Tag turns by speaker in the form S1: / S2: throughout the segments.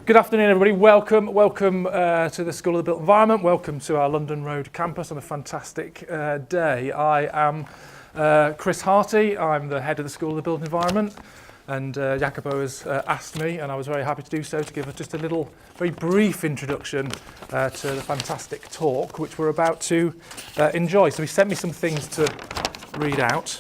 S1: Good afternoon, everybody. Welcome to the School of the Built Environment. Welcome to our London Road campus on a fantastic day. I am Chris Harty. I'm the head of the School of the Built Environment, and Jacopo has asked me, and I was very happy to do so, to give just a little, very brief introduction to the fantastic talk which we're about to enjoy. So he sent me some things to read out,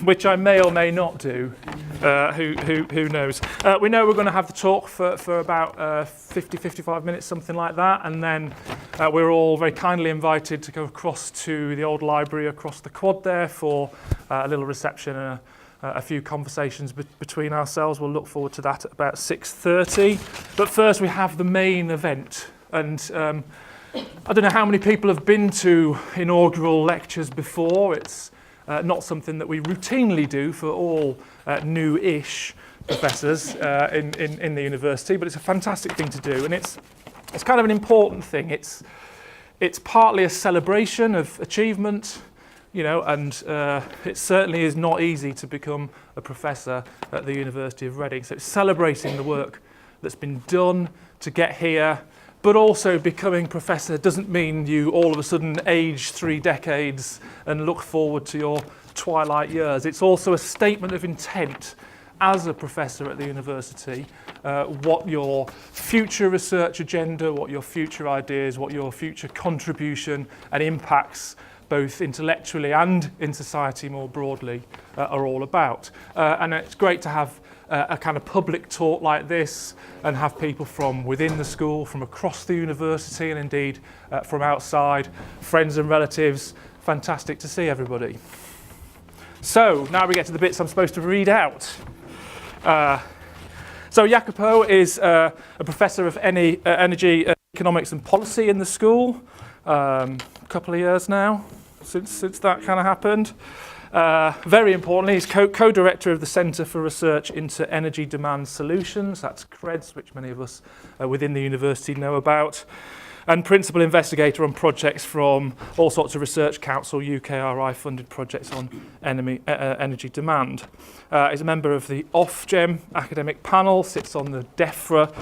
S1: which I may or may not do. Who knows? We know we're going to have the talk for about 50-55 minutes, something like that, and then we're all very kindly invited to go across to the old library across the quad there for a little reception and a few conversations between ourselves. We'll look forward to that at about 6:30. But first we have the main event, and I don't know how many people have been to inaugural lectures before. It's not something that we routinely do for all new-ish professors in the university, but it's a fantastic thing to do, and it's kind of an important thing. It's partly a celebration of achievement, you know, and it certainly is not easy to become a professor at the University of Reading. So it's celebrating the work that's been done to get here, but also becoming professor doesn't mean you all of a sudden age 3 decades and look forward to your twilight years. It's also a statement of intent as a professor at the university, what your future research agenda, what your future ideas, what your future contribution and impacts, both intellectually and in society more broadly, are all about. And it's great to have a kind of public talk like this and have people from within the school, from across the university, and indeed from outside, friends and relatives. Fantastic to see everybody. So now we get to the bits I'm supposed to read out. So Jacopo is a professor of energy, economics and policy in the school. A couple of years now since that kind of happened. Very importantly, he's co-director of the Centre for Research into Energy Demand Solutions, that's CREDS, which many of us within the university know about, and principal investigator on projects from all sorts of research council, UKRI funded projects on energy demand. He's a member of the Ofgem academic panel, sits on the DEFRA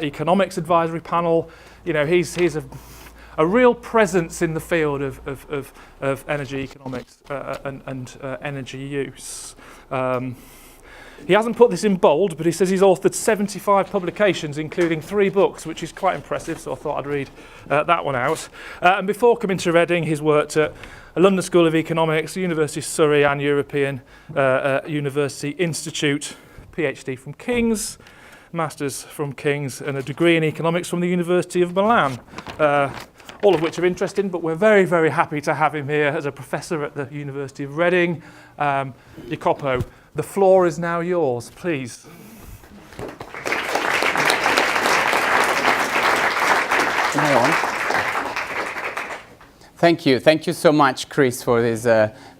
S1: economics advisory panel. You know, he's a real presence in the field of energy economics and energy use. He hasn't put this in bold, but he says he's authored 75 publications, including 3 books, which is quite impressive, so I thought I'd read that one out. And before coming to Reading, he's worked at the London School of Economics, the University of Surrey and European University Institute, PhD from King's, Masters from King's, and a degree in economics from the University of Milan. All of which are interesting, but we're very, very happy to have him here as a professor at the University of Reading. Jacopo, the floor is now yours, please.
S2: Thank you so much, Chris, for these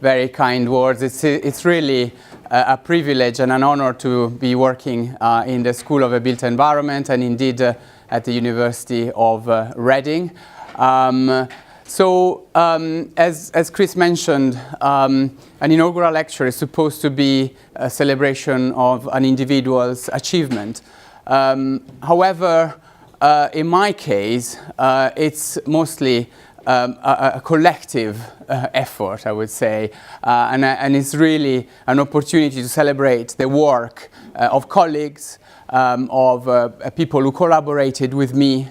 S2: very kind words. It's really a privilege and an honor to be working in the School of the Built Environment and indeed at the University of Reading. As Chris mentioned, an inaugural lecture is supposed to be a celebration of an individual's achievement. However, in my case, it's mostly a collective effort, I would say, and it's really an opportunity to celebrate the work of colleagues, of people who collaborated with me,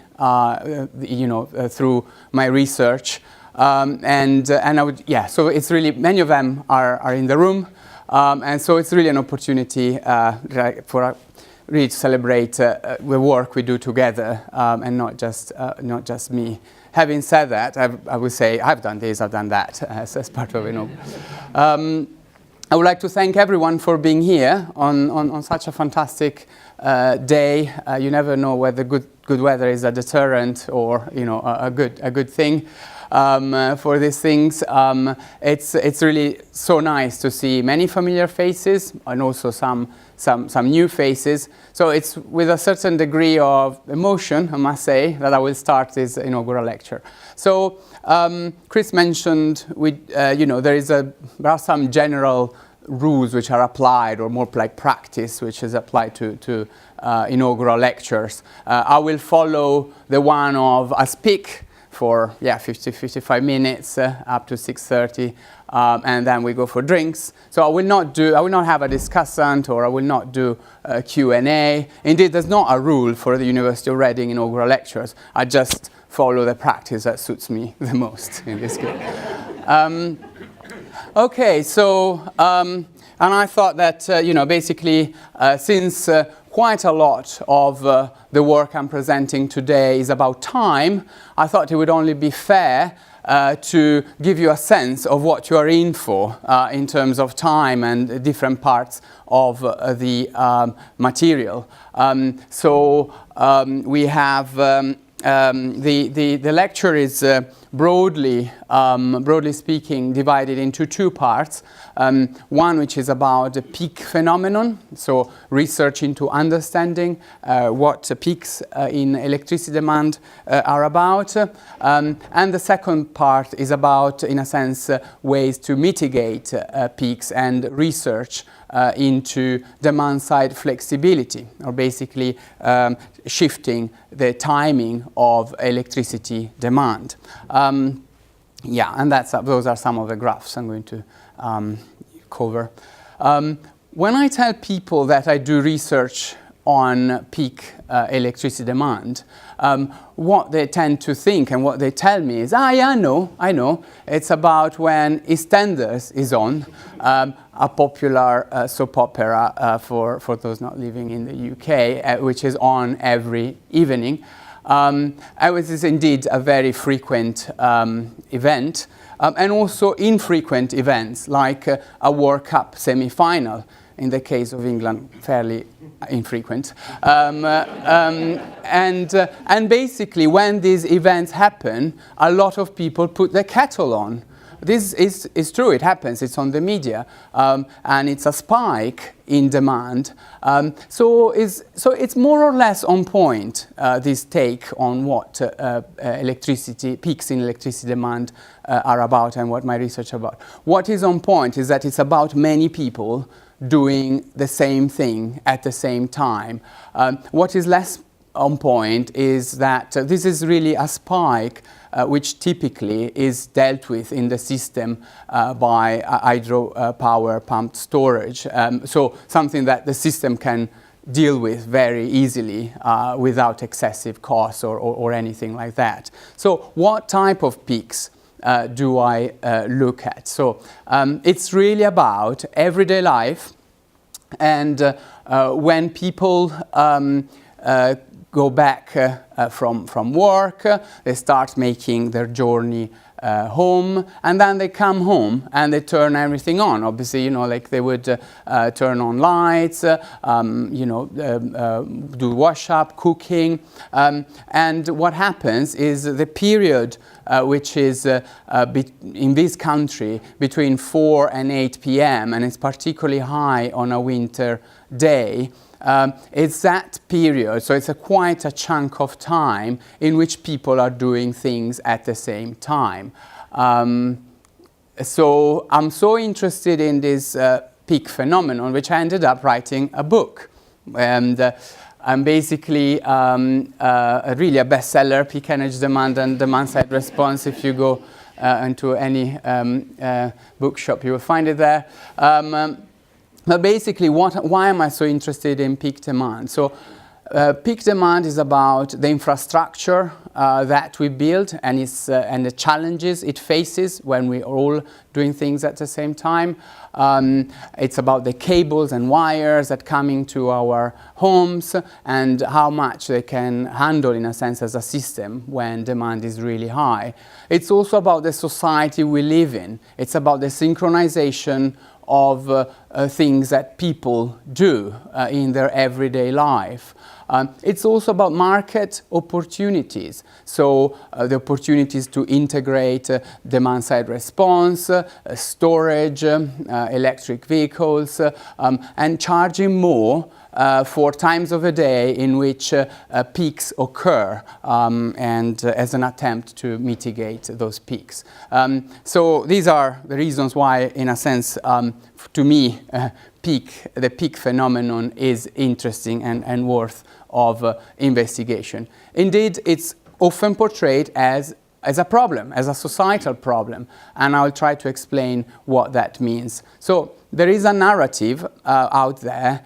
S2: through my research, and I would, so it's really, many of them are in the room, and so it's really an opportunity for really to celebrate the work we do together, and not just me. Having said that, I would say I've done this, I've done that as part of I would like to thank everyone for being here on such a fantastic day. You never know whether good weather is a deterrent or a good thing for these things. It's really so nice to see many familiar faces and also some new faces. So it's with a certain degree of emotion, I must say, that I will start this inaugural lecture. So Chris mentioned there are some general rules which are applied, or more like practice which is applied to inaugural lectures. I will follow the one of a speak for 55 minutes up to 6:30, and then we go for drinks. So I will not have a discussant, or I will not do a Q&A. Indeed, there's not a rule for the University of Reading inaugural lectures. I just follow the practice that suits me the most in this case. Okay, so and I thought that basically since quite a lot of the work I'm presenting today is about time, I thought it would only be fair to give you a sense of what you are in for in terms of time and different parts of the material. We have the lecture is broadly speaking divided into two parts. One which is about the peak phenomenon, so research into understanding what peaks in electricity demand are about. And the second part is about, in a sense, ways to mitigate peaks and research into demand-side flexibility, or basically shifting the timing of electricity demand. And those are some of the graphs I'm going to cover. When I tell people that I do research on peak electricity demand, what they tend to think and what they tell me is, I know, it's about when EastEnders is on, a popular soap opera for those not living in the UK, which is on every evening. It is indeed a very frequent event, and also infrequent events like a World Cup semi-final. In the case of England, fairly infrequent. And basically, when these events happen, a lot of people put the kettle on. This is true, it happens, it's on the media, and it's a spike in demand. So it's more or less on point, this take on what peaks in electricity demand are about and what my research about. What is on point is that it's about many people doing the same thing at the same time. What is less on point is that this is really a spike which typically is dealt with in the system by hydropower pumped storage. So something that the system can deal with very easily without excessive costs or anything like that. So what type of peaks do I look at? So it's really about everyday life, and when people go back from work, they start making their journey home, and then they come home and they turn everything on. Obviously, like they would turn on lights, do wash up, cooking, and what happens is the period which is in this country between 4 and 8 p.m. and it's particularly high on a winter day. It's that period, so it's quite a chunk of time in which people are doing things at the same time. So I'm so interested in this peak phenomenon, which I ended up writing a book. And I'm basically really a bestseller, Peak Energy Demand and Demand-Side Response. If you go into any bookshop, you will find it there. But basically, why am I so interested in peak demand? So peak demand is about the infrastructure that we build and the challenges it faces when we're all doing things at the same time. It's about the cables and wires that come into our homes and how much they can handle, in a sense, as a system when demand is really high. It's also about the society we live in. It's about the synchronization of things that people do in their everyday life. It's also about market opportunities. So the opportunities to integrate demand-side response, storage, electric vehicles, and charging more for times of a day in which peaks occur, and as an attempt to mitigate those peaks. So these are the reasons why, in a sense, to me, the peak phenomenon is interesting and worth of investigation. Indeed, it's often portrayed as a problem, as a societal problem, and I'll try to explain what that means. So there is a narrative out there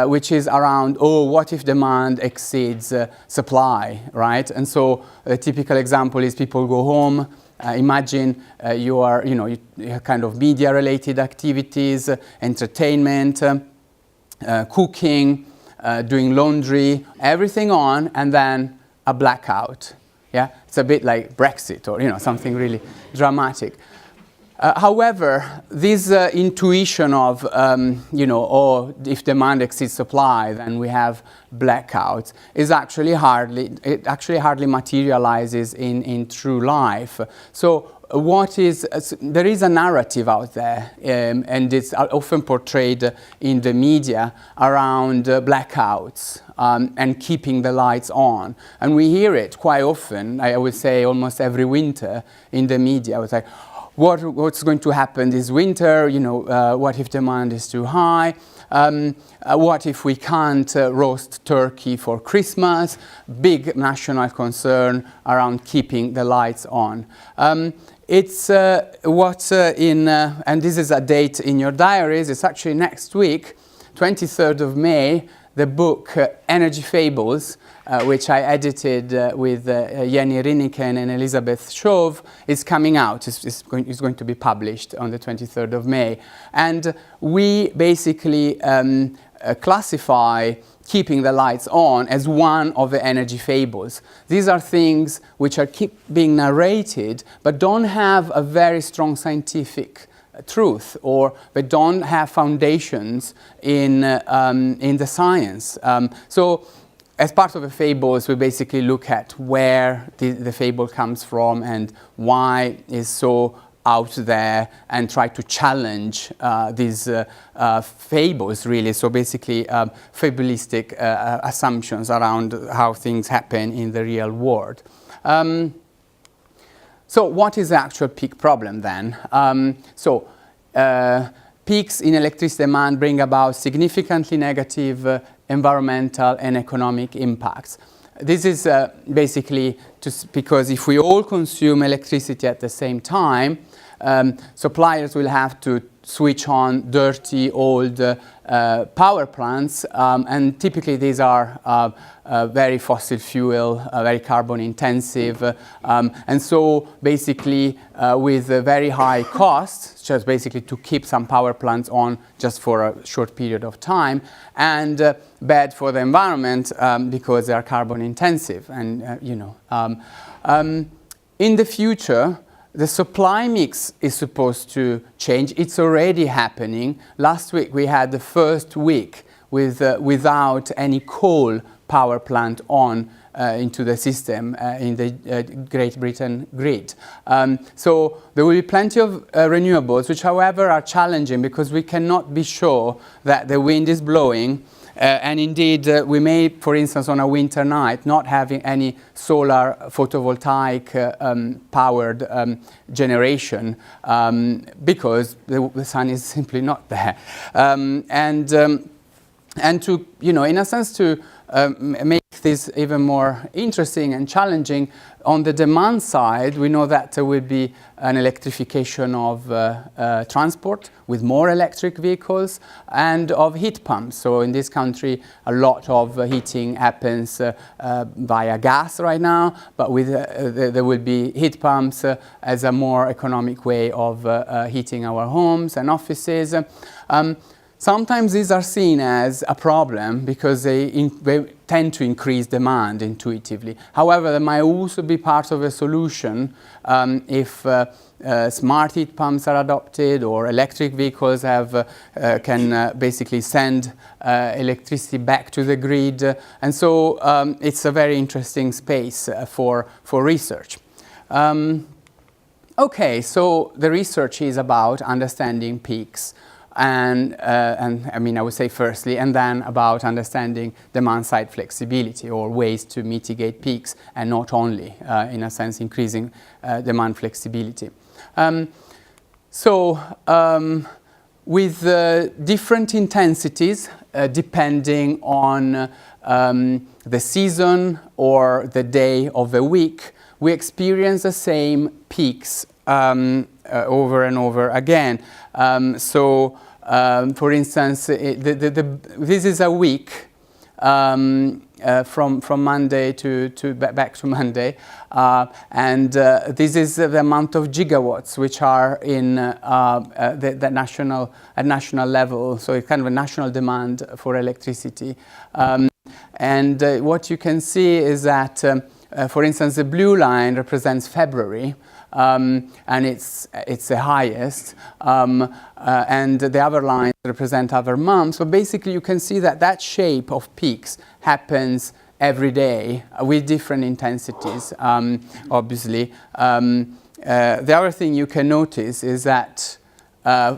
S2: which is around, oh, what if demand exceeds supply, right? And so a typical example is people go home. Imagine you have kind of media-related activities, entertainment, cooking, doing laundry, everything on, and then a blackout. Yeah, it's a bit like Brexit or something really dramatic. However, this intuition of if demand exceeds supply, then we have blackouts, it actually hardly materializes in true life. So there is a narrative out there, and it's often portrayed in the media around blackouts and keeping the lights on. And we hear it quite often, I would say almost every winter in the media. I would say, what's going to happen this winter? What if demand is too high? What if we can't roast turkey for Christmas? Big national concern around keeping the lights on. It's and this is a date in your diaries. It's actually next week, 23rd of May. The book Energy Fables, which I edited with Jenny Riniken and Elizabeth Shove, is coming out. It's going to be published on the 23rd of May. And we basically classify keeping the lights on as one of the energy fables. These are things which keep being narrated, but don't have a very strong scientific truth, or they don't have foundations in the science. So as part of the fables, we basically look at where the fable comes from and why it's so out there, and try to challenge these fables, really. So basically fabulistic assumptions around how things happen in the real world. So what is the actual peak problem then? Peaks in electricity demand bring about significantly negative environmental and economic impacts. This is basically because if we all consume electricity at the same time, suppliers will have to switch on dirty old power plants, and typically these are very fossil fuel, very carbon intensive, and so basically with very high costs, just basically to keep some power plants on just for a short period of time, and bad for the environment because they are carbon intensive. And in the future, the supply mix is supposed to change. It's already happening. Last week we had the first week without any coal power plant on into the system in the Great Britain grid. So there will be plenty of renewables, which however are challenging because we cannot be sure that the wind is blowing. And indeed, we may, for instance, on a winter night, not having any solar photovoltaic powered generation because the sun is simply not there. And to, in a sense, to make this even more interesting and challenging, on the demand side, we know that there will be an electrification of transport with more electric vehicles and of heat pumps. So in this country, a lot of heating happens via gas right now, but with there will be heat pumps as a more economic way of heating our homes and offices. Sometimes these are seen as a problem because they tend to increase demand intuitively. However, they might also be part of a solution if smart heat pumps are adopted, or electric vehicles can basically send electricity back to the grid. And so it's a very interesting space for research. Okay, so the research is about understanding peaks. and I mean, I would say firstly, and then about understanding demand-side flexibility or ways to mitigate peaks and not only, in a sense, increasing demand flexibility. With different intensities depending on the season or the day of the week, we experience the same peaks over and over again. For instance, this is a week from Monday to back to Monday, and this is the amount of gigawatts which are in the national level. So it's kind of a national demand for electricity. And what you can see is that, for instance, the blue line represents February. And it's the highest, and the other lines represent other months. So basically you can see that that shape of peaks happens every day with different intensities, obviously. The other thing you can notice is that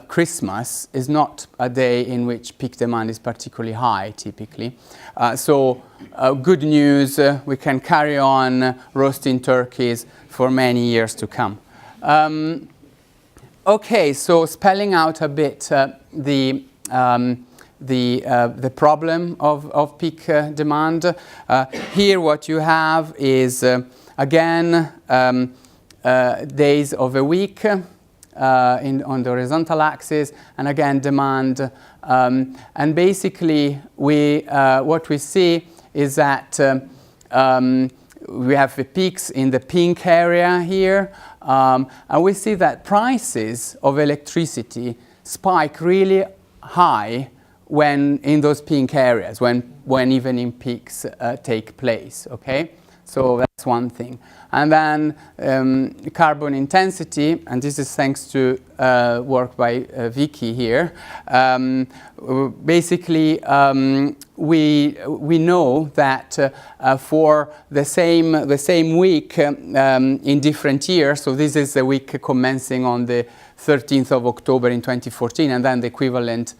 S2: Christmas is not a day in which peak demand is particularly high, typically. Good news, we can carry on roasting turkeys for many years to come. Okay, so spelling out a bit the problem of peak demand. Here what you have is, again, days of a week on the horizontal axis, and again demand. And basically, what we see is that we have the peaks in the pink area here, and we see that prices of electricity spike really high when in those pink areas, when evening peaks take place, okay? So that's one thing. And then carbon intensity, and this is thanks to work by Vicky here. Basically, we know that for the same week in different years, so this is the week commencing on the 13th of October in 2014, and then the equivalent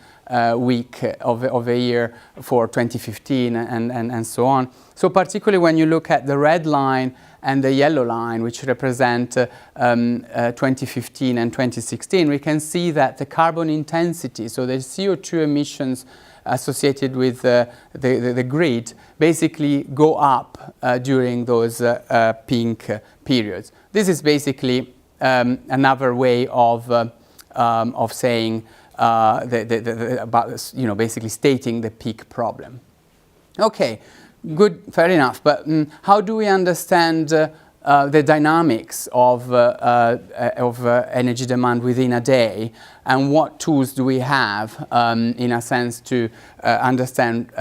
S2: week of a year for 2015 and so on. So particularly when you look at the red line and the yellow line, which represent 2015 and 2016, we can see that the carbon intensity, so the CO2 emissions associated with the grid, basically go up during those pink periods. This is basically another way of saying about, basically stating the peak problem. Okay, good, fair enough. But how do we understand the dynamics of energy demand within a day, and what tools do we have, in a sense, to understand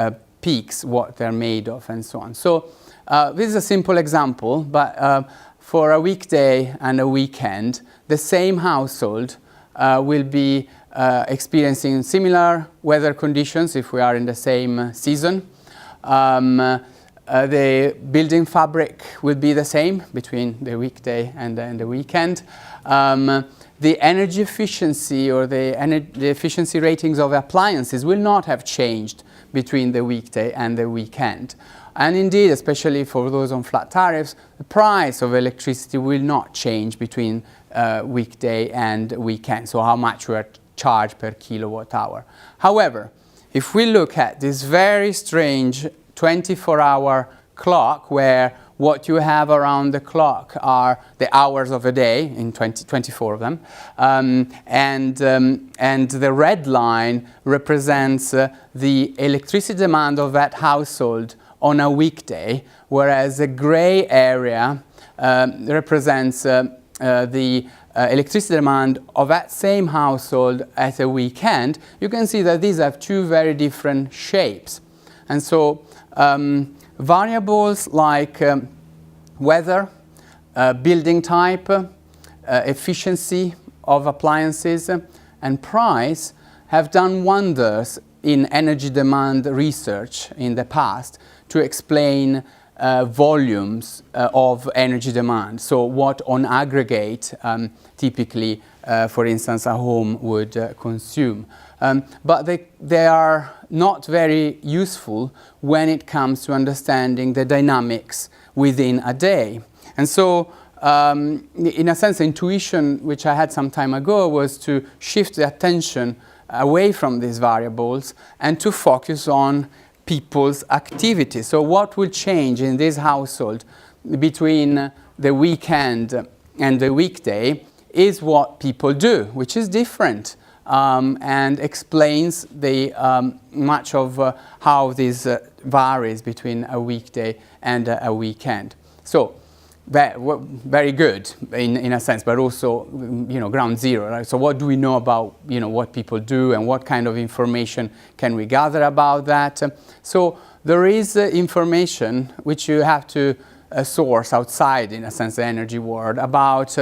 S2: peaks, what they're made of, and so on? So this is a simple example, but for a weekday and a weekend, the same household will be experiencing similar weather conditions if we are in the same season. The building fabric will be the same between the weekday and the weekend. The energy efficiency or the efficiency ratings of appliances will not have changed between the weekday and the weekend. And indeed, especially for those on flat tariffs, the price of electricity will not change between weekday and weekend, so how much we are charged per kilowatt hour. However, if we look at this very strange 24-hour clock, where what you have around the clock are the hours of a day, in 24 of them, and the red line represents the electricity demand of that household on a weekday, whereas the gray area represents the electricity demand of that same household at a weekend. You can see that these have two very different shapes. And so variables like weather, building type, efficiency of appliances, and price have done wonders in energy demand research in the past to explain volumes of energy demand. So what on aggregate typically, for instance, a home would consume. But they are not very useful when it comes to understanding the dynamics within a day. And so, in a sense, the intuition which I had some time ago was to shift the attention away from these variables and to focus on people's activities. So what will change in this household between the weekend and the weekday is what people do, which is different, and explains the much of how this varies between a weekday and a weekend. So very good in a sense, but also, you know, ground zero, right? So what do we know about, you know, what people do and what kind of information can we gather about that? So there is information which you have to source outside, in a sense, the energy world about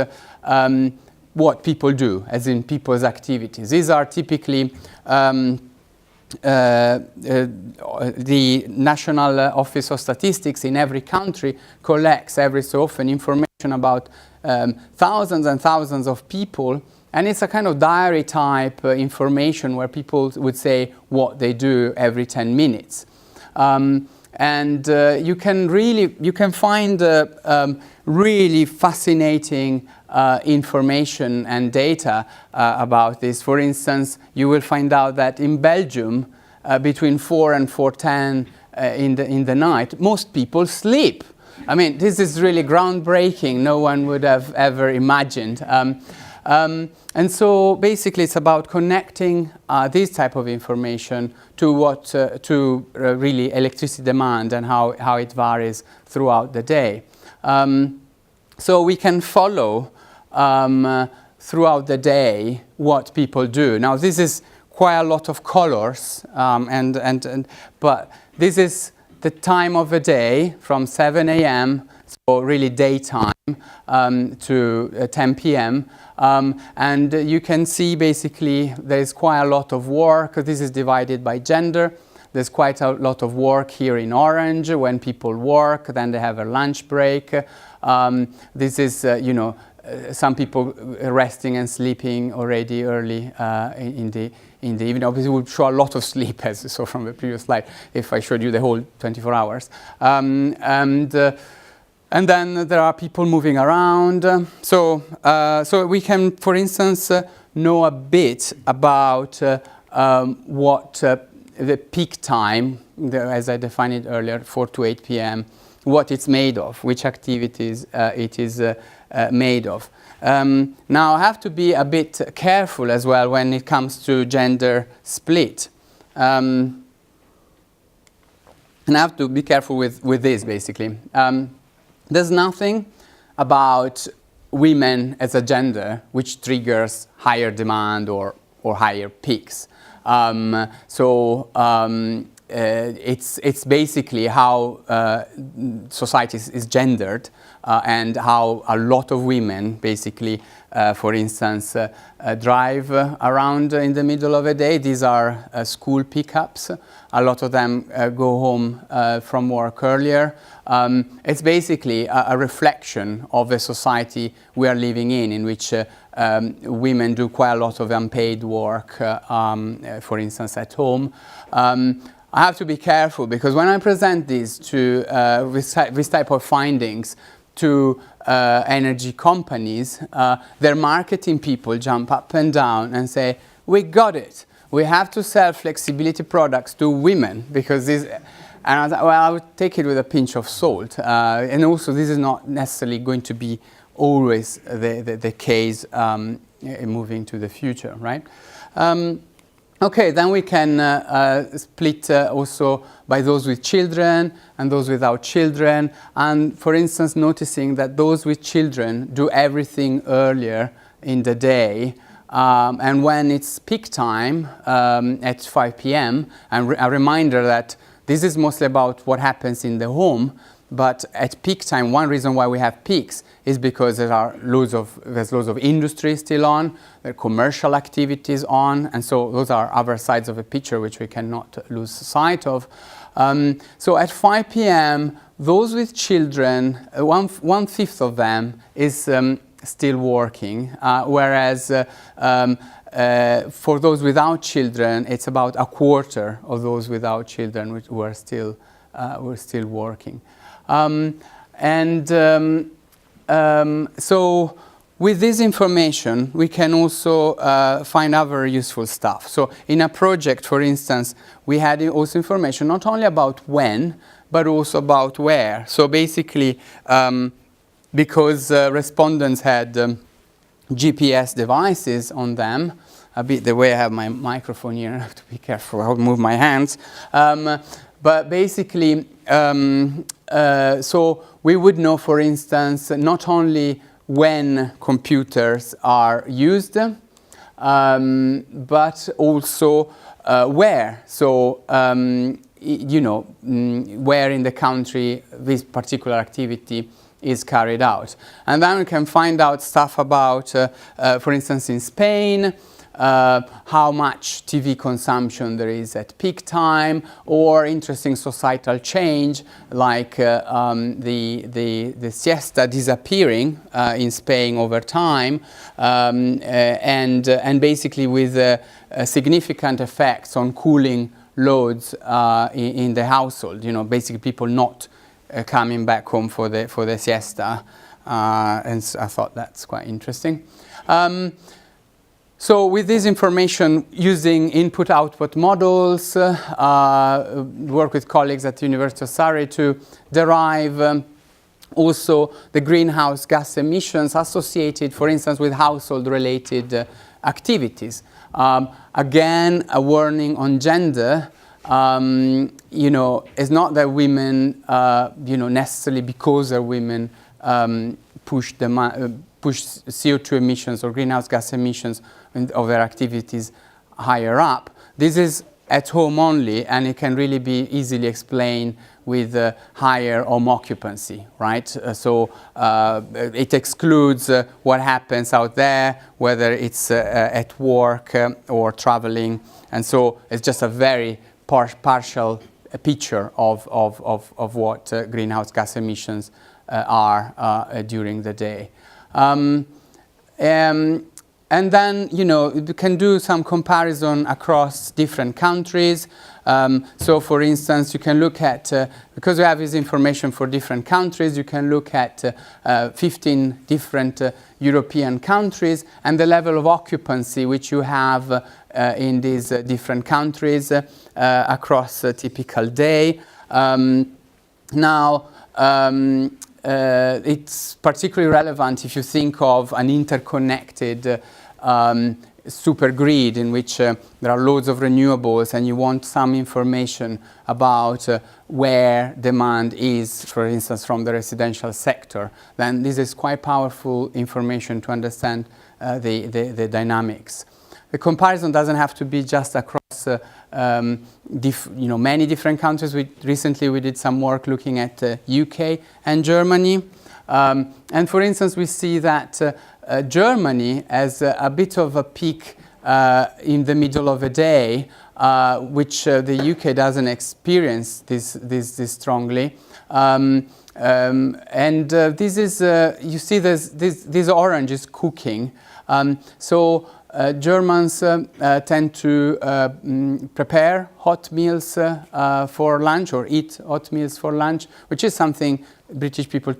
S2: what people do, as in people's activities. These are typically the National Office of Statistics in every country collects every so often information about thousands and thousands of people, and it's a kind of diary type information where people would say what they do every 10 minutes. You can find really fascinating information and data about this. For instance, you will find out that in Belgium, between 4 and 4:10 in the night, most people sleep. I mean, this is really groundbreaking. No one would have ever imagined. And so basically it's about connecting this type of information to what really electricity demand and how it varies throughout the day. So we can follow throughout the day what people do. Now this is quite a lot of colors, but this is the time of the day from 7 a.m. so really daytime to 10 p.m. And you can see basically there's quite a lot of work. This is divided by gender. There's quite a lot of work here in orange when people work, then they have a lunch break. This is, some people resting and sleeping already early in the evening. Obviously, it would show a lot of sleep, as you saw from the previous slide, if I showed you the whole 24 hours. And then there are people moving around. So we can, for instance, know a bit about what the peak time, as I defined it earlier, 4 to 8 p.m., what it's made of, which activities it is made of. Now, I have to be a bit careful as well when it comes to gender split. And I have to be careful with this, basically. There's nothing about women as a gender which triggers higher demand or higher peaks. It's basically how society is gendered and how a lot of women basically, for instance, drive around in the middle of the day. These are school pickups. A lot of them go home from work earlier. It's basically a reflection of the society we are living in which women do quite a lot of unpaid work, for instance, at home. I have to be careful because when I present these to this type of findings to energy companies, their marketing people jump up and down and say, "We got it. We have to sell flexibility products to women because this." And I thought, well, I would take it with a pinch of salt. And also, this is not necessarily going to be always the case moving to the future, right? Okay, then we can split also by those with children and those without children. And for instance, noticing that those with children do everything earlier in the day. And when it's peak time at 5 p.m., and a reminder that this is mostly about what happens in the home, but at peak time, one reason why we have peaks is because there's loads of industry still on, there are commercial activities on, and so those are other sides of the picture which we cannot lose sight of. So at 5 p.m., those with children, one-fifth of them is still working, whereas for those without children, it's about a quarter of those without children who are still working. So with this information, we can also find other useful stuff. So in a project, for instance, we had also information not only about when, but also about where. So basically, because respondents had GPS devices on them, a bit the way I have my microphone here, I have to be careful, I'll move my hands. But basically, so we would know, for instance, not only when computers are used, but also where. So, where in the country this particular activity is carried out. And then we can find out stuff about, for instance, in Spain, how much TV consumption there is at peak time, or interesting societal change like the siesta disappearing in Spain over time, and basically with significant effects on cooling loads in the household. Basically people not coming back home for the siesta, and so I thought that's quite interesting. So with this information, using input-output models, work with colleagues at the University of Surrey to derive also the greenhouse gas emissions associated, for instance, with household-related activities. Again, a warning on gender. It's not that women, necessarily because they're women, push CO2 emissions or greenhouse gas emissions of their activities higher up. This is at home only, and it can really be easily explained with higher home occupancy, right? So it excludes what happens out there, whether it's at work or traveling, and so it's just a very partial picture of what greenhouse gas emissions are during the day. And then, you can do some comparison across different countries. So, for instance, you can look at, because we have this information for different countries, you can look at 15 different European countries and the level of occupancy which you have in these different countries across a typical day. It's particularly relevant if you think of an interconnected super grid in which there are loads of renewables and you want some information about where demand is, for instance, from the residential sector. Then this is quite powerful information to understand the dynamics. The comparison doesn't have to be just across many different countries. Recently we did some work looking at UK and Germany. And for instance, we see that Germany has a bit of a peak in the middle of the day, which the UK doesn't experience this strongly. This is, you see this orange is cooking. Germans tend to prepare hot meals for lunch or eat hot meals for lunch, which is something British people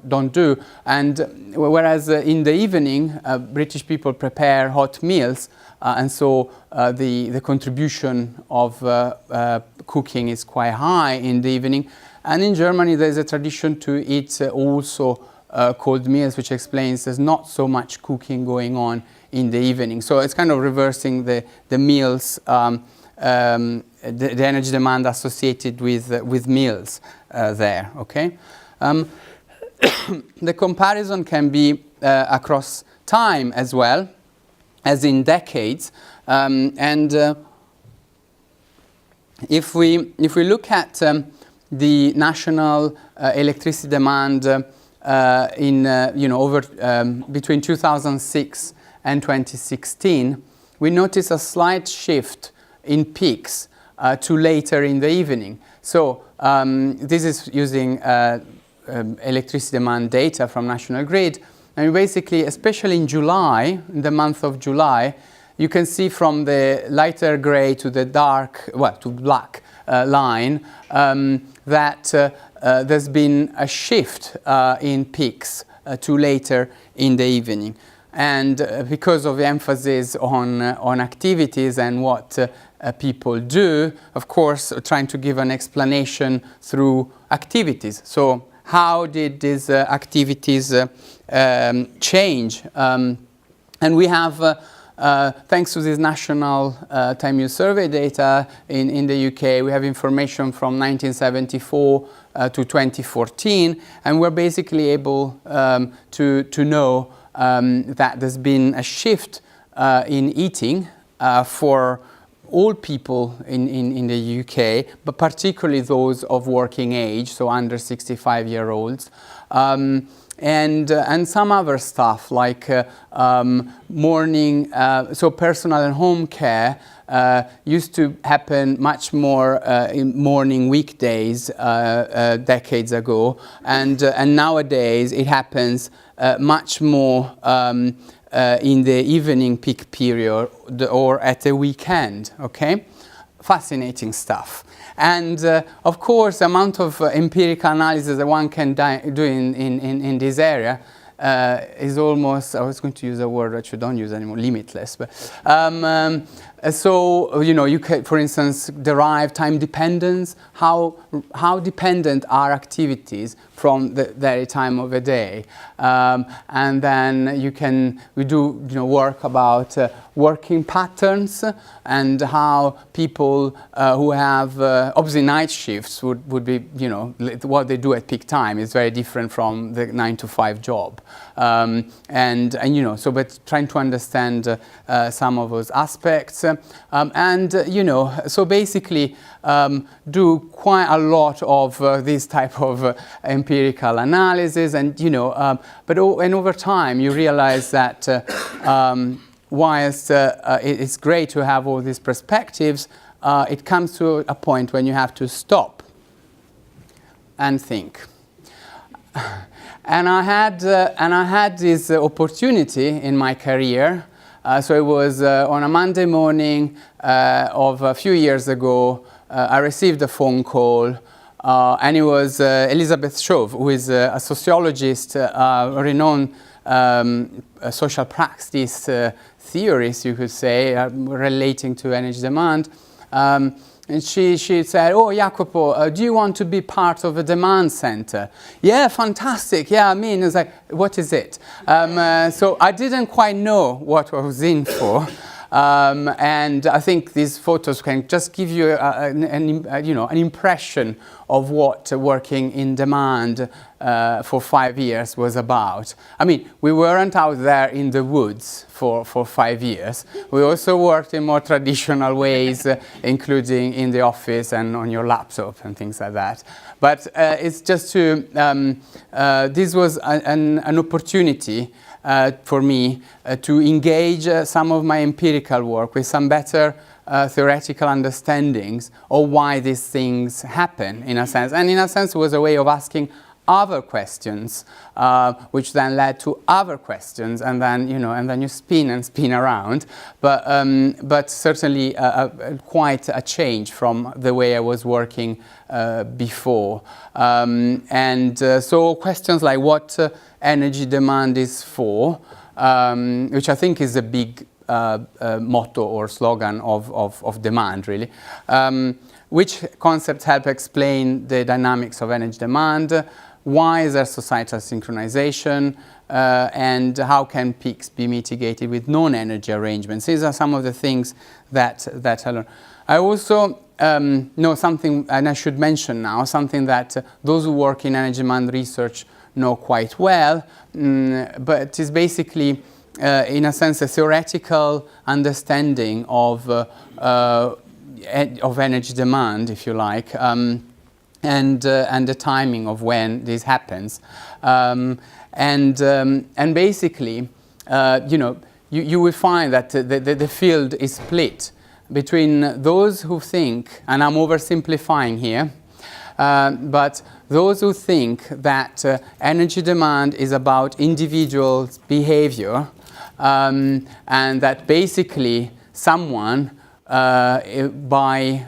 S2: don't do. And whereas in the evening, British people prepare hot meals, and so the contribution of cooking is quite high in the evening. And in Germany, there's a tradition to eat also cold meals, which explains there's not so much cooking going on in the evening. So it's kind of reversing the meals, the energy demand associated with meals there, okay? The comparison can be across time as well, as in decades. If we look at the national electricity demand between 2006 and 2016, we noticed a slight shift in peaks to later in the evening. So this is using electricity demand data from National Grid. And basically, especially in July, in the month of July, you can see from the lighter gray to the dark, well, to black line, that there's been a shift in peaks to later in the evening. And because of the emphasis on activities and what people do, of course, trying to give an explanation through activities. So how did these activities change? And we have, thanks to this national time use survey data in the UK, we have information from 1974 to 2014, and we're basically able to know that there's been a shift in eating for all people in the UK, but particularly those of working age, so under 65-year-olds. And some other stuff like morning, so personal and home care used to happen much more in morning weekdays decades ago, and nowadays it happens much more in the evening peak period or at the weekend, okay? Fascinating stuff. And of course, the amount of empirical analysis that one can do in this area is almost, I was going to use a word that you don't use anymore, limitless. But, so, you can, for instance, derive time dependence. How dependent are activities from the very time of the day? And then we do work about working patterns and how people who have obviously night shifts would be, what they do at peak time is very different from the 9-to-5 job. But trying to understand some of those aspects. So basically do quite a lot of this type of empirical analysis, and but over time you realize that whilst it's great to have all these perspectives, it comes to a point when you have to stop and think. And I had this opportunity in my career. So it was on a Monday morning of a few years ago. I received a phone call, and it was Elizabeth Shove, who is a sociologist, a renowned social practice theorist, you could say, relating to energy demand. And she said, "Oh, Jacopo, do you want to be part of a demand center?" "Yeah, fantastic. Yeah, I mean," it's like, "What is it?" So I didn't quite know what I was in for. And I think these photos can just give you an impression of what working in demand for 5 years was about. I mean, we weren't out there in the woods for 5 years. We also worked in more traditional ways, including in the office and on your laptop and things like that. But it's just to, this was an opportunity for me to engage some of my empirical work with some better theoretical understandings of why these things happen, in a sense. And in a sense, it was a way of asking other questions, which then led to other questions, and then you spin and spin around. But certainly quite a change from the way I was working before. So questions like what energy demand is for, which I think is a big motto or slogan of demand, really. Which concepts help explain the dynamics of energy demand? Why is there societal synchronization? And how can peaks be mitigated with non-energy arrangements? These are some of the things that I learned. I also know something, and I should mention now, something that those who work in energy demand research know quite well, but it's basically, in a sense, a theoretical understanding of energy demand, if you like. and the timing of when this happens. And basically, you will find that the field is split between those who think, and I'm oversimplifying here, but those who think that energy demand is about individual behavior, and that basically someone, by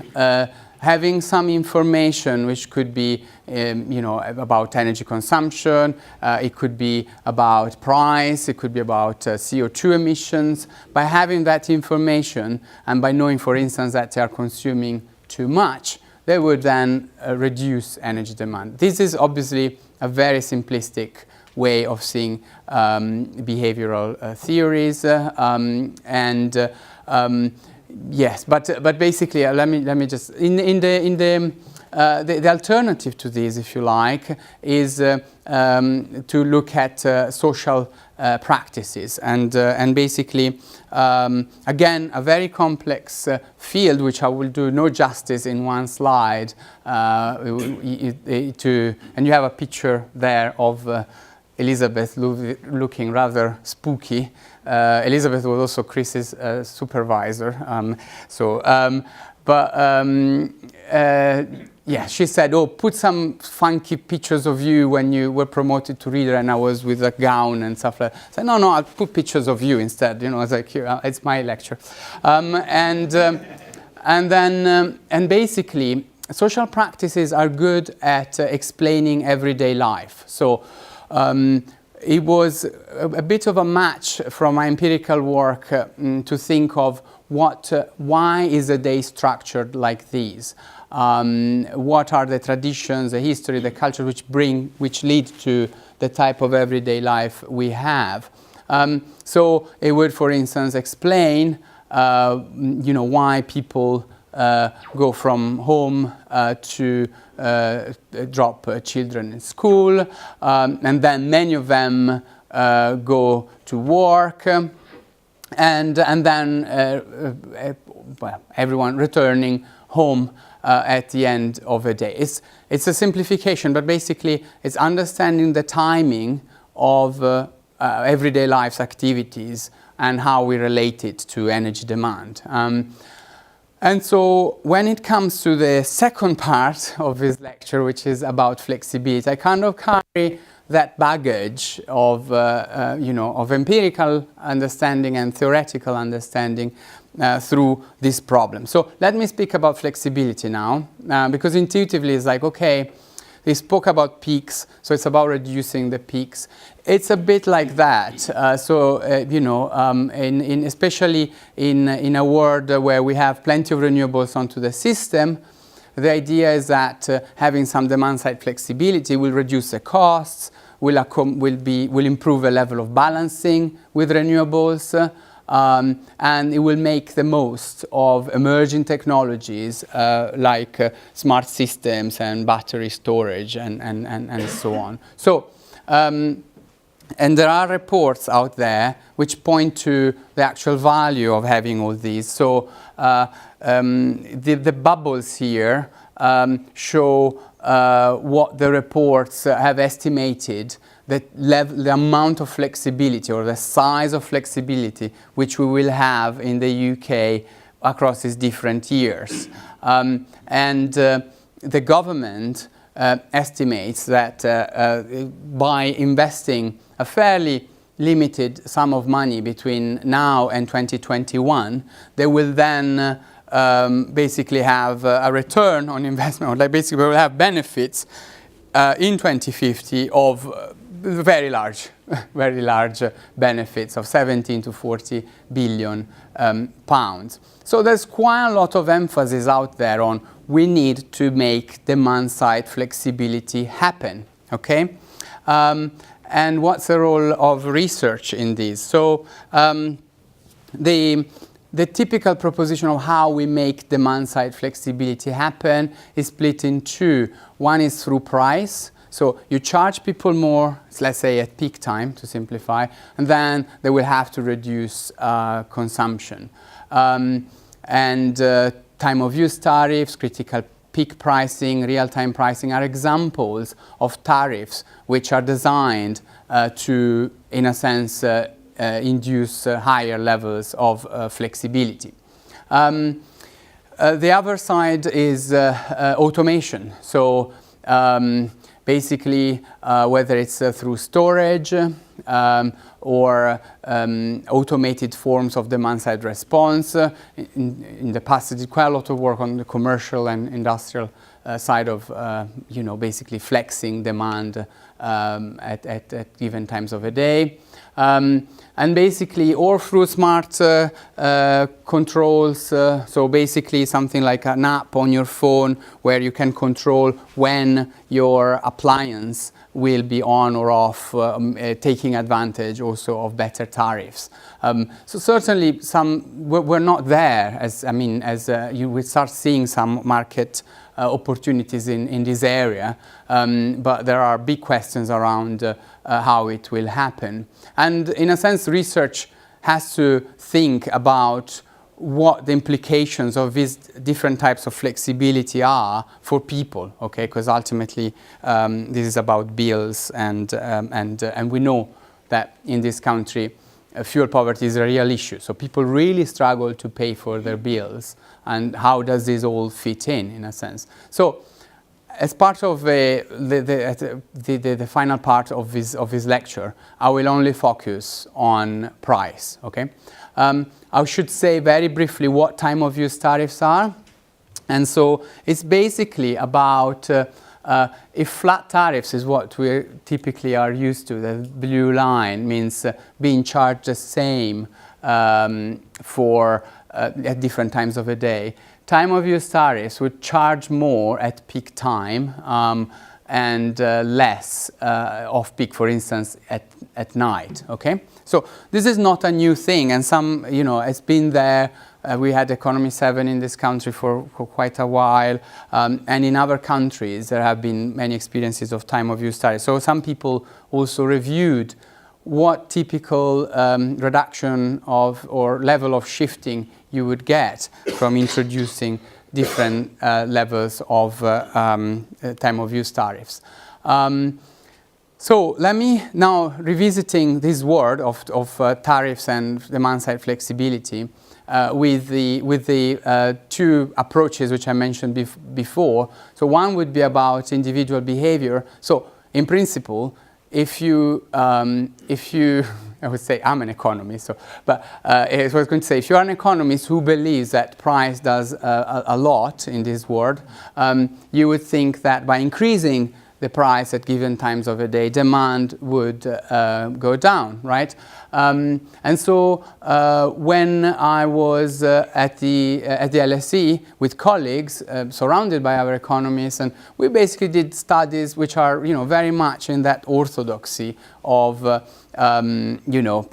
S2: having some information which could be about energy consumption, it could be about price, it could be about CO2 emissions. By having that information and by knowing, for instance, that they are consuming too much, they would then reduce energy demand. This is obviously a very simplistic way of seeing behavioral theories, yes, but basically, let me just the alternative to this, if you like, is to look at social practices and basically again a very complex field which I will do no justice in one slide. And you have a picture there of Elizabeth looking rather spooky. Elizabeth was also Chris's supervisor. Yeah, she said, "Oh, put some funky pictures of you when you were promoted to reader," and I was with a gown and stuff like that. I said, "No, I'll put pictures of you instead." I was like, "Here, it's my lecture," and basically, social practices are good at explaining everyday life. So. It was a bit of a match from my empirical work to think of why is a day structured like this? What are the traditions, the history, the culture which lead to the type of everyday life we have? So it would, for instance, explain, why people go from home to drop children in school, and then many of them go to work, and then everyone returning home at the end of a day. It's a simplification, but basically it's understanding the timing of everyday life's activities and how we relate it to energy demand. And so when it comes to the second part of this lecture, which is about flexibility, I kind of carry that baggage of empirical understanding and theoretical understanding through this problem. So let me speak about flexibility now, because intuitively it's like, okay, they spoke about peaks, so it's about reducing the peaks. It's a bit like that. Especially in a world where we have plenty of renewables onto the system, the idea is that having some demand-side flexibility will reduce the costs, will improve the level of balancing with renewables, and it will make the most of emerging technologies like smart systems and battery storage and so on. So, and there are reports out there which point to the actual value of having all these. So the bubbles here show what the reports have estimated the amount of flexibility or the size of flexibility which we will have in the UK across these different years. The government estimates that by investing a fairly limited sum of money between now and 2021, they will then basically have a return on investment, or basically will have benefits in 2050 of very large benefits of 17 to 40 billion pounds. So there's quite a lot of emphasis out there on we need to make demand-side flexibility happen, okay? And what's the role of research in this? So the typical proposition of how we make demand-side flexibility happen is split in two. One is through price. So you charge people more, let's say at peak time, to simplify, and then they will have to reduce consumption. And time of use tariffs, critical peak pricing, real-time pricing are examples of tariffs which are designed to, in a sense, induce higher levels of flexibility. The other side is automation. So basically, whether it's through storage or automated forms of demand-side response. In the past, I did quite a lot of work on the commercial and industrial side of, basically flexing demand at given times of a day. And basically, or through smart controls, so basically something like an app on your phone where you can control when your appliance will be on or off, taking advantage also of better tariffs. So certainly we're not there, as you will start seeing some market opportunities in this area, but there are big questions around how it will happen. And in a sense, research has to think about what the implications of these different types of flexibility are for people, okay? Because ultimately, this is about bills, and we know that in this country, fuel poverty is a real issue. So people really struggle to pay for their bills, and how does this all fit in a sense? So, as part of the final part of this lecture, I will only focus on price. Okay, I should say very briefly what time of use tariffs are, and so it's basically about if flat tariffs is what we typically are used to. The blue line means being charged the same for at different times of the day. Time of use tariffs would charge more at peak time and less off peak, for instance, at night. Okay, so this is not a new thing, and it's been there. We had Economy 7 in this country for quite a while, and in other countries there have been many experiences of time of use tariffs. So some people also reviewed what typical reduction of or level of shifting you would get from introducing different levels of time of use tariffs. So let me now, revisiting this word of tariffs and demand-side flexibility with the two approaches which I mentioned before. So one would be about individual behavior. So in principle, if you I would say I'm an economist, but I was going to say, if you're an economist who believes that price does a lot in this world, you would think that by increasing the price at given times of the day, demand would go down, right? And so when I was at the LSE with colleagues, surrounded by other economists, and we basically did studies which are, very much in that orthodoxy of,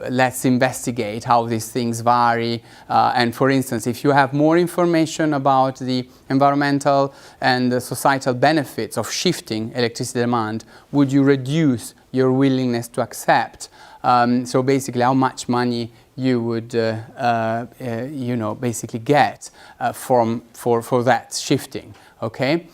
S2: let's investigate how these things vary. And for instance, if you have more information about the environmental and the societal benefits of shifting electricity demand, would you reduce your willingness to accept? So basically, how much money you would, basically get for that shifting. Okay,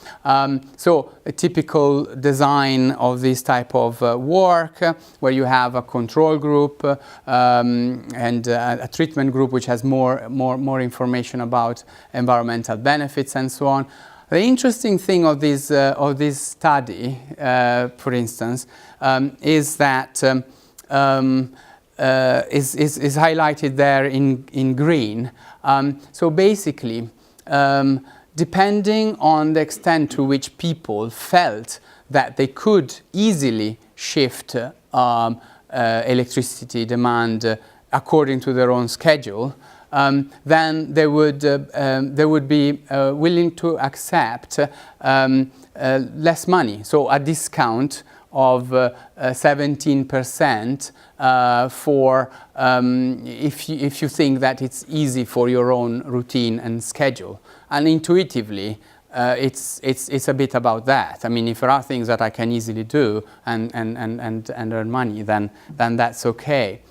S2: so a typical design of this type of work, where you have a control group and a treatment group which has more information about environmental benefits and so on. The interesting thing of this study, for instance, is that is highlighted there in green. So basically, depending on the extent to which people felt that they could easily shift electricity demand according to their own schedule, then they would be willing to accept less money. So a discount of 17% for if you think that it's easy for your own routine and schedule. And intuitively, it's a bit about that. I mean, if there are things that I can easily do and earn money, then that's okay.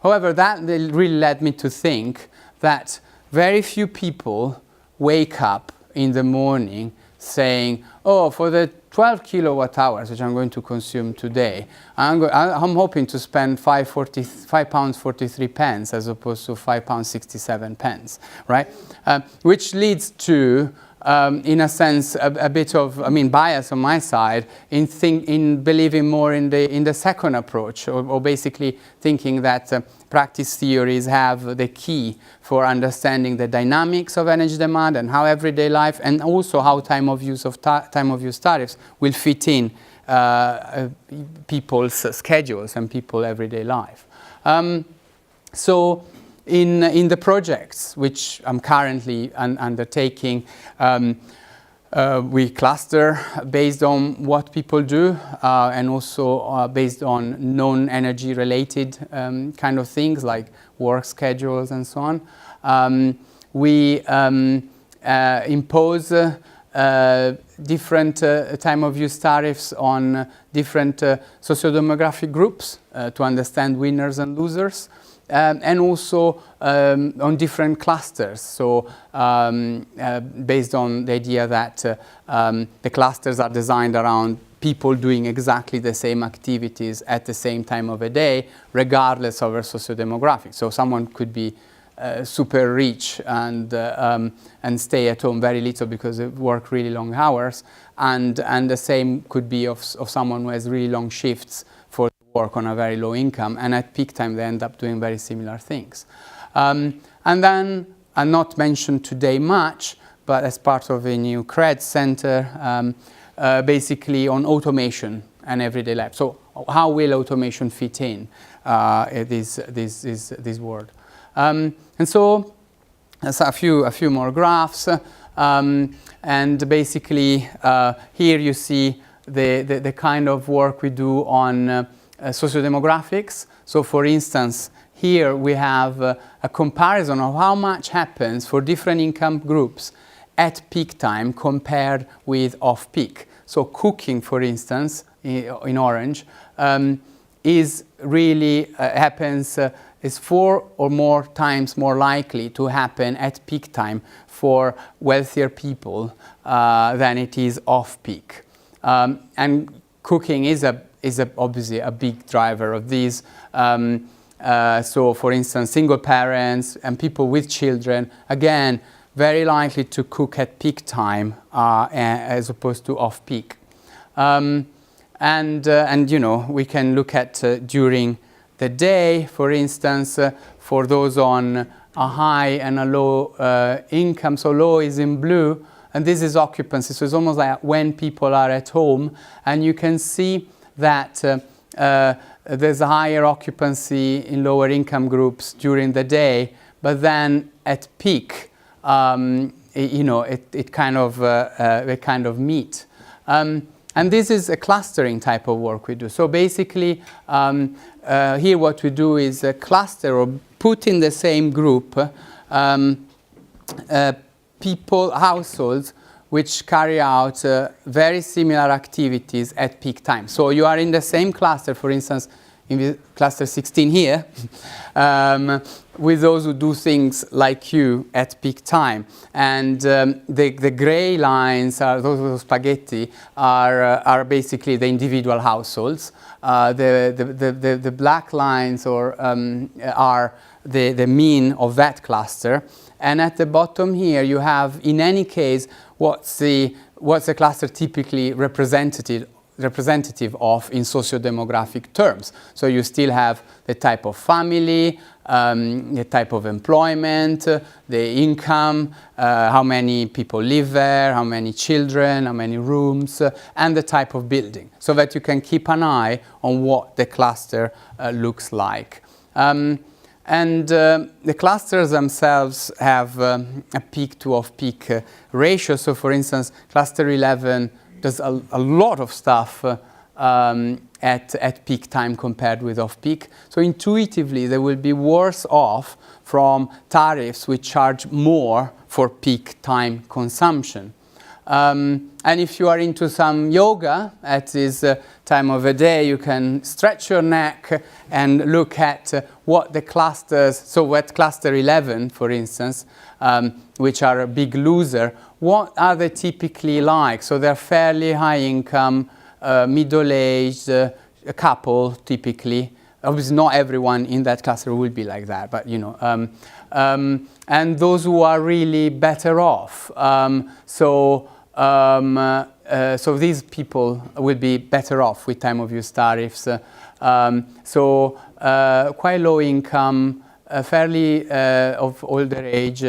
S2: However, that really led me to think that very few people wake up in the morning saying, oh, for the 12 kilowatt hours which I'm going to consume today, I'm hoping to spend £5.43 as opposed to £5.67, right? Which leads to, in a sense, a bit of, bias on my side in believing more in the second approach, or basically thinking that practice theories have the key for understanding the dynamics of energy demand and how everyday life, and also how time of use tariffs will fit in people's schedules and people's everyday life. So in the projects which I'm currently undertaking, we cluster based on what people do, and also based on non-energy related kind of things like work schedules and so on. We impose different time of use tariffs on different socio-demographic groups to understand winners and losers. And also on different clusters. So based on the idea that the clusters are designed around people doing exactly the same activities at the same time of the day, regardless of their socio-demographic. So someone could be super rich and stay at home very little because they work really long hours, and the same could be of someone who has really long shifts for work on a very low income, and at peak time they end up doing very similar things. And then, I'm not mentioned today much, but as part of a new CRED center, basically on automation and everyday life. So how will automation fit in this world? And so there's a few more graphs, and basically here you see the kind of work we do on sociodemographics. So for instance, here we have a comparison of how much happens for different income groups at peak time compared with off-peak. So cooking, for instance, in orange, is really is 4 or more times more likely to happen at peak time for wealthier people than it is off-peak. And cooking is obviously a big driver of these. So, for instance, single parents and people with children, again, very likely to cook at peak time as opposed to off-peak. And you know, we can look at during the day, for instance, for those on a high and a low income. So low is in blue, and this is occupancy. So it's almost like when people are at home, and you can see that there's a higher occupancy in lower income groups during the day, but then at peak, you know, they kind of meet. And this is a clustering type of work we do. So basically, here what we do is cluster or put in the same group households which carry out very similar activities at peak time. So you are in the same cluster, for instance, in the cluster 16 here, with those who do things like you at peak time. And the gray lines, are those spaghetti, are basically the individual households. The black lines are the mean of that cluster. And at the bottom here, you have, in any case, what's the cluster typically representative of in socio-demographic terms. So you still have the type of family, the type of employment, the income, how many people live there, how many children, how many rooms, and the type of building, so that you can keep an eye on what the cluster looks like. And the clusters themselves have a peak to off-peak ratio. So for instance, cluster 11 does a lot of stuff at peak time compared with off-peak. So intuitively, they will be worse off from tariffs which charge more for peak time consumption. And if you are into some yoga at this time of the day, you can stretch your neck and look at what the clusters, so at cluster 11, for instance, which are a big loser, what are they typically like? So they're fairly high income, middle-aged, a couple typically. Obviously not everyone in that cluster will be like that, but you know. And those who are really better off. So these people will be better off with time of use tariffs. Quite low income, fairly of older age,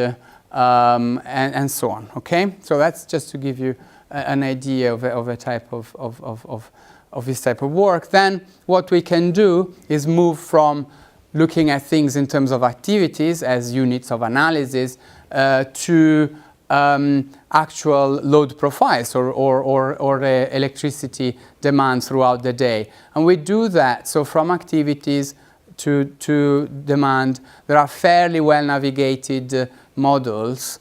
S2: and so on. Okay, so that's just to give you an idea of a type of this type of work. Then what we can do is move from looking at things in terms of activities as units of analysis to actual load profiles or electricity demand throughout the day. And we do that, so from activities to demand, there are fairly well navigated models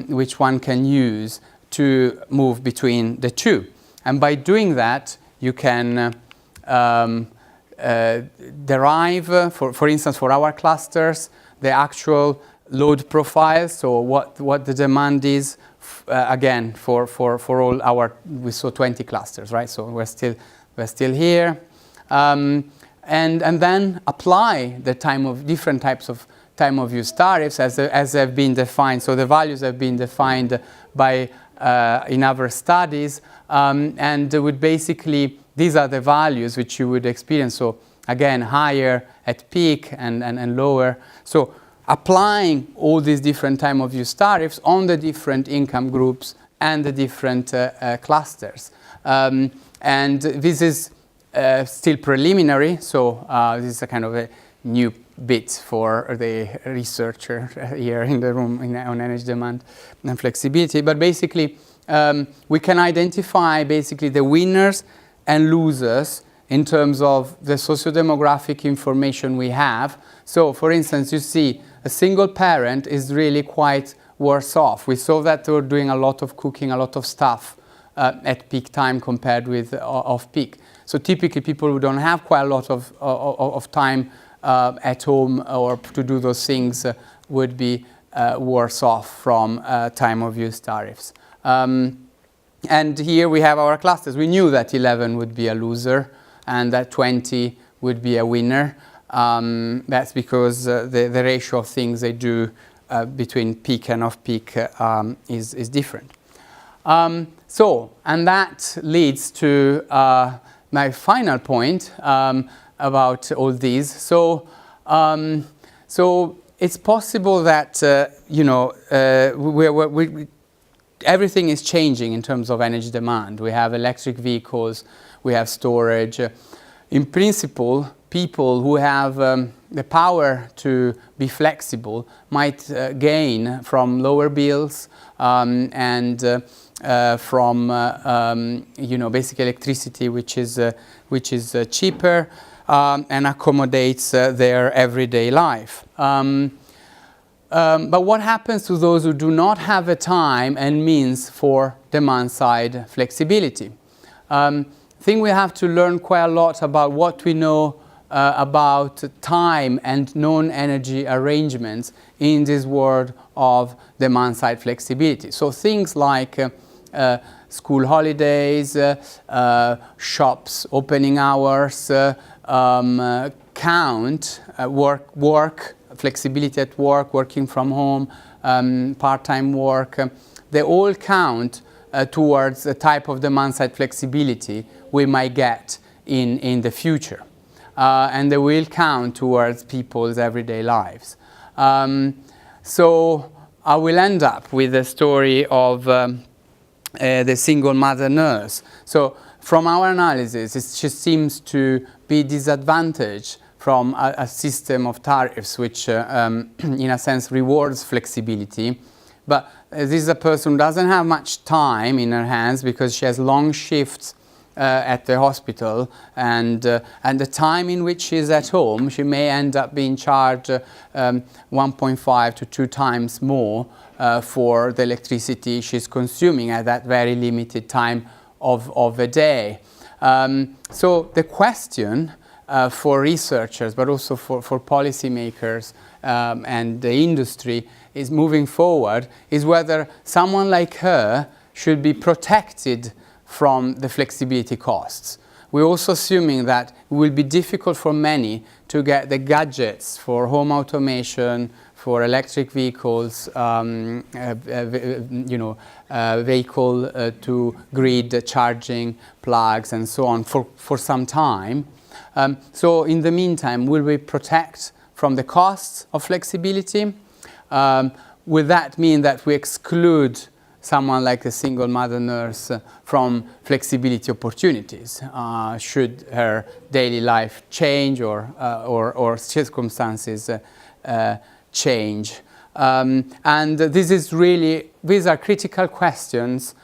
S2: which one can use to move between the two. And by doing that, you can derive, for instance, for our clusters, the actual load profile, so what the demand is, again, for all our, we saw 20 clusters, right? So we're still here. And then apply the different types of time of use tariffs as they've been defined. So the values have been defined by in other studies, and would basically, these are the values which you would experience. So again, higher at peak and lower. So applying all these different time of use tariffs on the different income groups and the different clusters. And this is still preliminary, so this is a kind of a new bit for the researcher here in the room on energy demand and flexibility. But basically, we can identify basically the winners and losers in terms of the socio-demographic information we have. So, for instance, you see a single parent is really quite worse off. We saw that they were doing a lot of cooking, a lot of stuff at peak time compared with off-peak. So typically people who don't have quite a lot of time at home or to do those things would be worse off from time of use tariffs. And here we have our clusters. We knew that 11 would be a loser and that 20 would be a winner. That's because the ratio of things they do between peak and off-peak is different. And that leads to my final point about all these. So it's possible that everything is changing in terms of energy demand. We have electric vehicles, we have storage. In principle, people who have the power to be flexible might gain from lower bills and from basic electricity, which is cheaper and accommodates their everyday life. But what happens to those who do not have the time and means for demand-side flexibility? I think we have to learn quite a lot about what we know about time and non-energy arrangements in this world of demand-side flexibility. So things like school holidays, shops opening hours, count, work, flexibility at work, working from home, part-time work. They all count towards the type of demand-side flexibility we might get in the future. And they will count towards people's everyday lives. So I will end up with the story of the single mother nurse. So from our analysis, it just seems to be disadvantaged from a system of tariffs which, in a sense, rewards flexibility. But this is a person who doesn't have much time in her hands because she has long shifts at the hospital, and the time in which she's at home, she may end up being charged 1.5 to 2 times more for the electricity she's consuming at that very limited time of the day. So the question for researchers, but also for policymakers and the industry, is moving forward, is whether someone like her should be protected from the flexibility costs. We're also assuming that it will be difficult for many to get the gadgets for home automation, for electric vehicles, vehicle to grid charging plugs and so on for some time. So in the meantime, will we protect from the costs of flexibility? Will that mean that we exclude someone like a single mother nurse from flexibility opportunities? Should her daily life change or circumstances change? And these are critical questions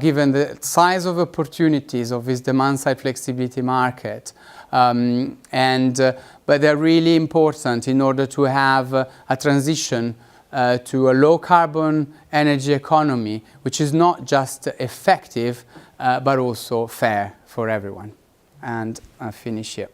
S2: given the size of opportunities of this demand-side flexibility market. But they're really important in order to have a transition to a low-carbon energy economy, which is not just effective, but also fair for everyone. And I finish here.